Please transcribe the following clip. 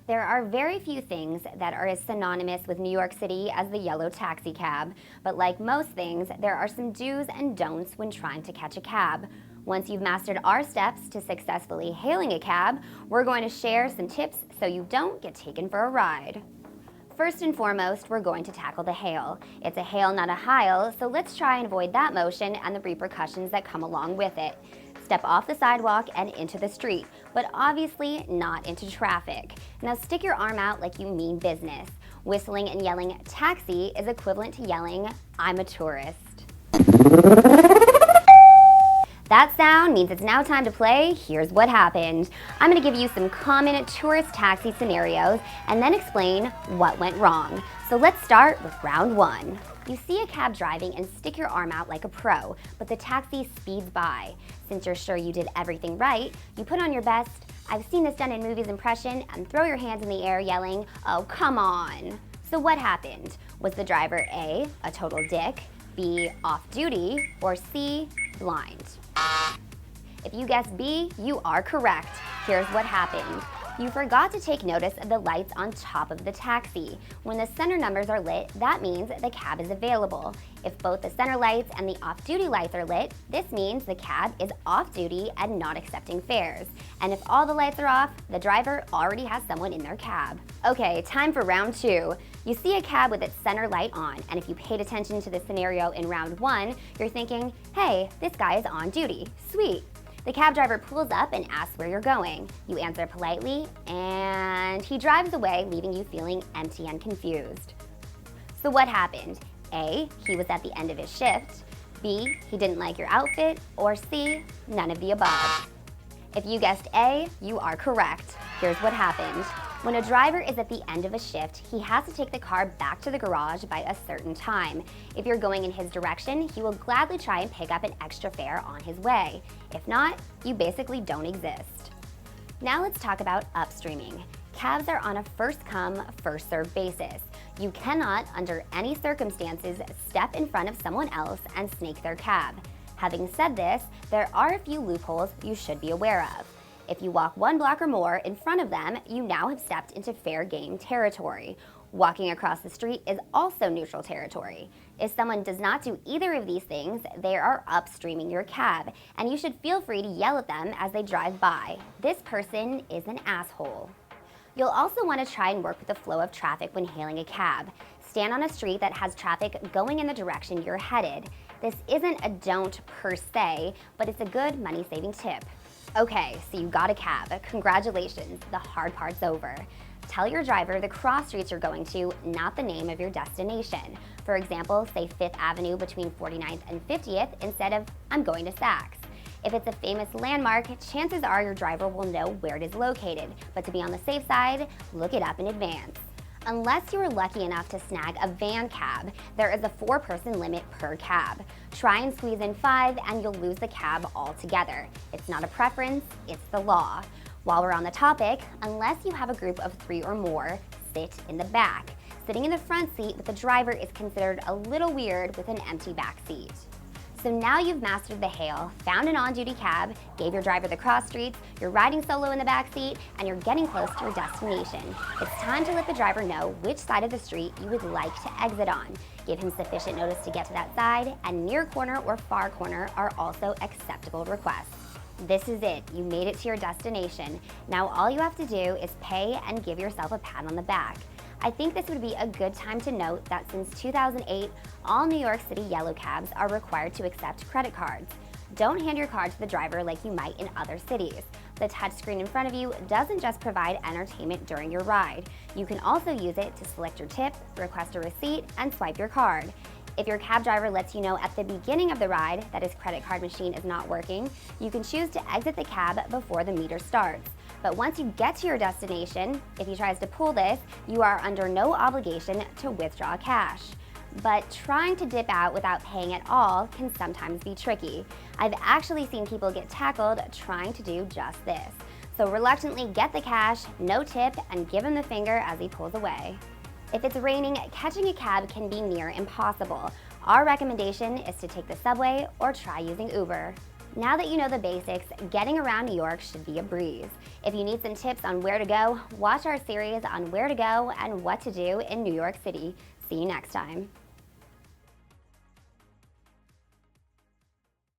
There are very few things that are as synonymous with New York City as the yellow taxi cab, but like most things, there are some do's and don'ts when trying to catch a cab. Once you've mastered our steps to successfully hailing a cab, we're going to share some tips so you don't get taken for a ride. First and foremost, we're going to tackle the hail. It's a hail, not a heil, so let's try and avoid that motion and the repercussions that come along with it. Step off the sidewalk and into the street, but obviously not into traffic. Now stick your arm out like you mean business. Whistling and yelling "taxi" is equivalent to yelling "I'm a tourist." That sound means it's now time to play Here's What Happened. I'm going to give you some common tourist taxi scenarios and then explain what went wrong. So let's start with round one. You see a cab driving and stick your arm out like a pro, but the taxi speeds by. Since you're sure you did everything right, you put on your best "I've seen this done in movies" impression and throw your hands in the air yelling, "Oh, come on." So what happened? Was the driver A, a total dick, B, off-duty, or C, blind? If you guessed B, you are correct. Here's what happened. You forgot to take notice of the lights on top of the taxi. When the center numbers are lit, that means the cab is available. If both the center lights and the off-duty lights are lit, this means the cab is off-duty and not accepting fares. And if all the lights are off, the driver already has someone in their cab. Okay, time for round two. You see a cab with its center light on, and if you paid attention to the scenario in round one, you're thinking, hey, this guy is on duty. Sweet. The cab driver pulls up and asks where you're going. You answer politely, and he drives away, leaving you feeling empty and confused. So what happened? A, he was at the end of his shift. B, he didn't like your outfit. Or C, none of the above. If you guessed A, you are correct. Here's what happened. When a driver is at the end of a shift, he has to take the car back to the garage by a certain time. If you're going in his direction, he will gladly try and pick up an extra fare on his way. If not, you basically don't exist. Now let's talk about upstreaming. Cabs are on a first-come, first-served basis. You cannot, under any circumstances, step in front of someone else and snake their cab. Having said this, there are a few loopholes you should be aware of. If you walk one block or more in front of them, you now have stepped into fair game territory. Walking across the street is also neutral territory. If someone does not do either of these things, they are upstreaming your cab, and you should feel free to yell at them as they drive by. This person is an asshole. You'll also want to try and work with the flow of traffic when hailing a cab. Stand on a street that has traffic going in the direction you're headed. This isn't a don't per se, but it's a good money-saving tip. Okay, so you got a cab. Congratulations, the hard part's over. Tell your driver the cross streets you're going to, not the name of your destination. For example, say 5th Avenue between 49th and 50th instead of "I'm going to Saks." If it's a famous landmark, chances are your driver will know where it is located, but to be on the safe side, look it up in advance. Unless you were lucky enough to snag a van cab, there is a 4-person limit per cab. Try and squeeze in 5 and you'll lose the cab altogether. It's not a preference, it's the law. While we're on the topic, unless you have a group of 3 or more, sit in the back. Sitting in the front seat with the driver is considered a little weird with an empty back seat. So now you've mastered the hail, found an on-duty cab, gave your driver the cross streets, you're riding solo in the back seat, and you're getting close to your destination. It's time to let the driver know which side of the street you would like to exit on. Give him sufficient notice to get to that side, and near corner or far corner are also acceptable requests. This is it, you made it to your destination. Now all you have to do is pay and give yourself a pat on the back. I think this would be a good time to note that since 2008, all New York City yellow cabs are required to accept credit cards. Don't hand your card to the driver like you might in other cities. The touchscreen in front of you doesn't just provide entertainment during your ride. You can also use it to select your tip, request a receipt, and swipe your card. If your cab driver lets you know at the beginning of the ride that his credit card machine is not working, you can choose to exit the cab before the meter starts. But once you get to your destination, if he tries to pull this, you are under no obligation to withdraw cash. But trying to dip out without paying at all can sometimes be tricky. I've actually seen people get tackled trying to do just this. So reluctantly get the cash, no tip, and give him the finger as he pulls away. If it's raining, catching a cab can be near impossible. Our recommendation is to take the subway or try using Uber. Now that you know the basics, getting around New York should be a breeze. If you need some tips on where to go, watch our series on where to go and what to do in New York City. See you next time.